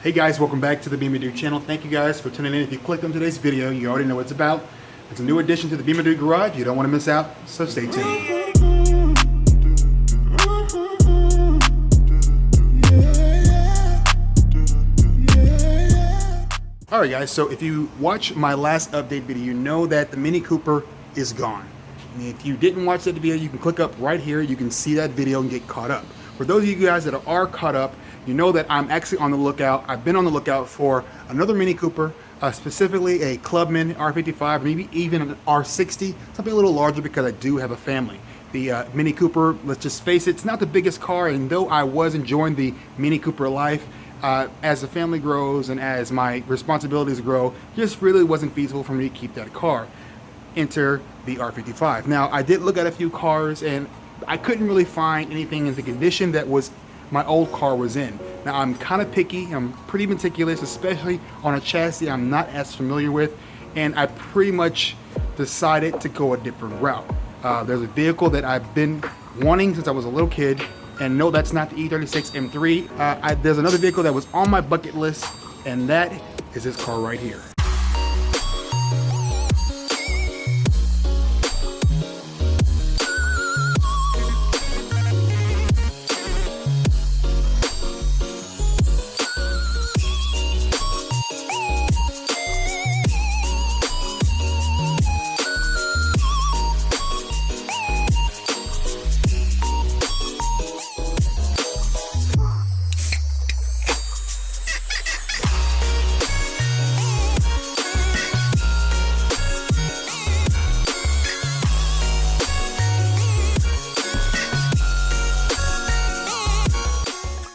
Hey guys, welcome back to the Beamadoo channel. Thank you guys for tuning in. If you clicked on today's video, you already know what it's about. It's a new addition to the Beamadoo garage. You don't want to miss out, so stay tuned. Alright guys, so if you watch my last update video, you know that the Mini Cooper is gone. And if you didn't watch that video, you can click up right here. You can see that video and get caught up. For those of you guys that are caught up, you know that I'm actually on the lookout. I've been on the lookout for another Mini Cooper, specifically a Clubman R55, maybe even an R60, something a little larger because I do have a family. The Mini Cooper, let's just face it, it's not the biggest car, and though I was enjoying the Mini Cooper life, as the family grows and as my responsibilities grow, it just really wasn't feasible for me to keep that car. Enter the R55. Now, I did look at a few cars, and I couldn't really find anything in the condition that was my old car was in. Now I'm kind of picky, I'm pretty meticulous, especially on a chassis I'm not as familiar with, and I pretty much decided to go a different route. There's a vehicle that I've been wanting since I was a little kid, and no, that's not the E46 M3. There's another vehicle that was on my bucket list, and that is this car right here.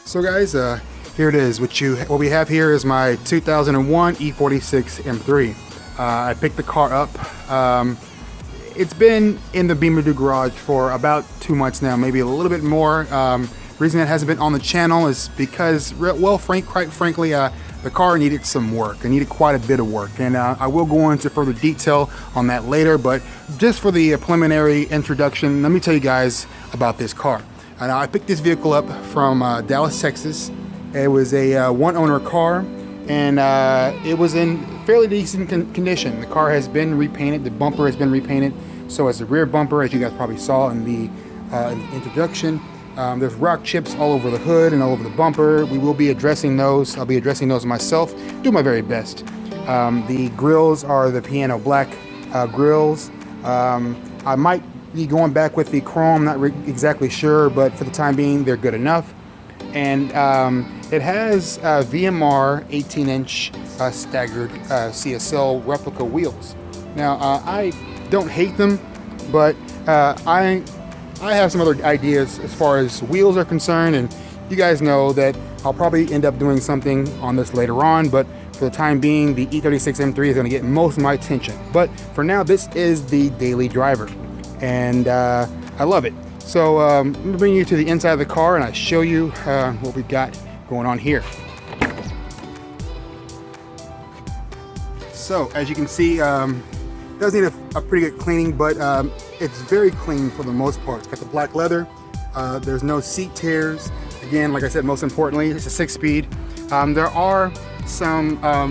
So guys, here it is. What we have here is my 2001 E46 M3. I picked the car up. It's been in the Beamadoo garage for about 2 months now, maybe a little bit more. Reason it hasn't been on the channel is because, well, quite frankly, the car needed some work. It needed quite a bit of work, and I will go into further detail on that later. But just for the preliminary introduction, let me tell you guys about this car. And I picked this vehicle up from Dallas, Texas. It was a one-owner car, and it was in fairly decent condition. The car has been repainted. The bumper has been repainted. So has the rear bumper, as you guys probably saw in the introduction. There's rock chips all over the hood and all over the bumper. We will be addressing those. I'll be addressing those myself. Do my very best. The grills are the piano black grills. I might be going back with the chrome, not exactly sure, but for the time being, they're good enough. And it has VMR 18-inch staggered CSL replica wheels. Now, I don't hate them, but I have some other ideas as far as wheels are concerned, and you guys know that I'll probably end up doing something on this later on, but for the time being, the E46 M3 is going to get most of my attention. But for now, this is the daily driver, and I love it. So I'm going to bring you to the inside of the car, and I show you what we've got going on here. So as you can see, it does need a pretty good cleaning, but it's very clean for the most part. It's got the black leather. There's no seat tears. Again, like I said, most importantly, it's a 6-speed.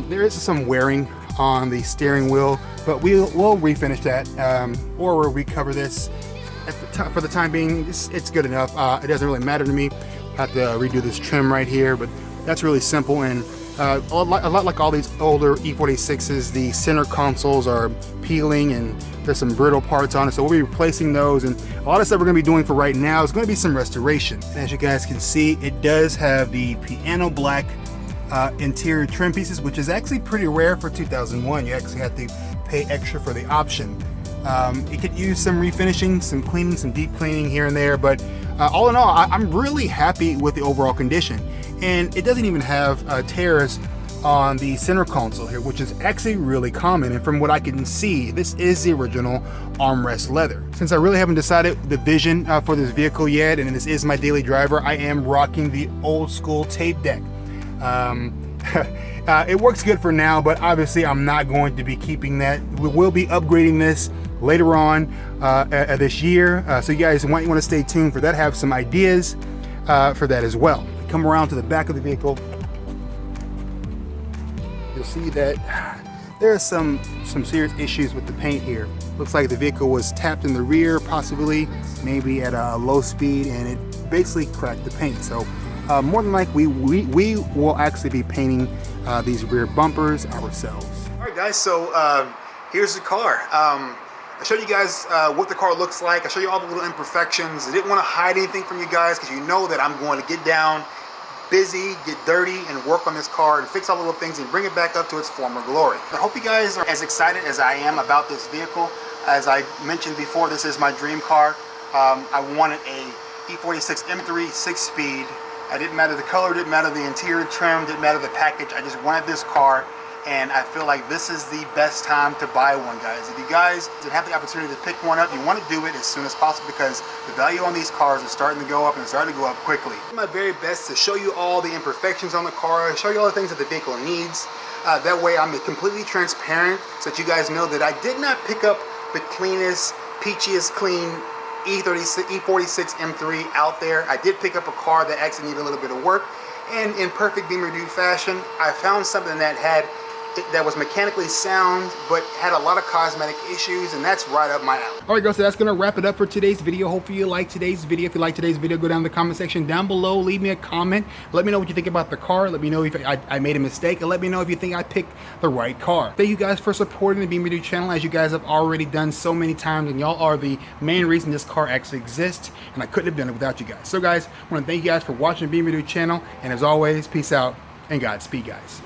There is some wearing on the steering wheel, but we'll refinish that, or we'll recover this. For the time being, it's good enough. It doesn't really matter to me. I have to redo this trim right here, but that's really simple. And a lot like all these older E46s, the center consoles are peeling and there's some brittle parts on it, so we'll be replacing those. And a lot of stuff we're going to be doing for right now is going to be some restoration. As you guys can see, it does have the piano black interior trim pieces, which is actually pretty rare for 2001. You actually have to pay extra for the option. It could use some refinishing, some cleaning, some deep cleaning here and there, but all in all, I'm really happy with the overall condition. And it doesn't even have tears on the center console here, which is actually really common. And from what I can see, this is the original armrest leather. Since I really haven't decided the vision for this vehicle yet, and this is my daily driver, I am rocking the old school tape deck. It works good for now, but obviously I'm not going to be keeping that. We will be upgrading this later on this year, so you guys might want to stay tuned for that. Have some ideas for that as well. Come around to the back of the vehicle. you'll see that there are some serious issues with the paint here. Looks like the vehicle was tapped in the rear, possibly, maybe at a low speed, and it basically cracked the paint. So more than likely, we will actually be painting these rear bumpers ourselves. All right, guys, so here's the car. I showed you guys what the car looks like. I showed you all the little imperfections. I didn't want to hide anything from you guys because you know that I'm going to get down, busy, get dirty, and work on this car and fix all the little things and bring it back up to its former glory. I hope you guys are as excited as I am about this vehicle. As I mentioned before, this is my dream car. I wanted a E46 M3 6-speed. It didn't matter the color, didn't matter the interior trim, didn't matter the package. I just wanted this car, and I feel like this is the best time to buy one, guys. If you guys have the opportunity to pick one up, you want to do it as soon as possible because the value on these cars is starting to go up and it's starting to go up quickly. I do my very best to show you all the imperfections on the car, show you all the things that the vehicle needs. That way I'm completely transparent so that you guys know that I did not pick up the cleanest, peachiest clean E46 M3 out there. I did pick up a car that actually needed a little bit of work, and in perfect Beamer Dude fashion, I found something that was mechanically sound but had a lot of cosmetic issues, and that's right up my alley. All right, guys, so that's gonna wrap it up for today's video. Hopefully you liked today's video. If you liked today's video, go down in the comment section down below, leave me a comment, let me know what you think about the car, let me know if I made a mistake, and let me know if you think I picked the right car. Thank you guys for supporting the Beamer Dude channel, as you guys have already done so many times, and y'all are the main reason this car actually exists, and I couldn't have done it without you guys. So guys, I want to thank you guys for watching the Beamer Dude channel, and as always, peace out and Godspeed, guys.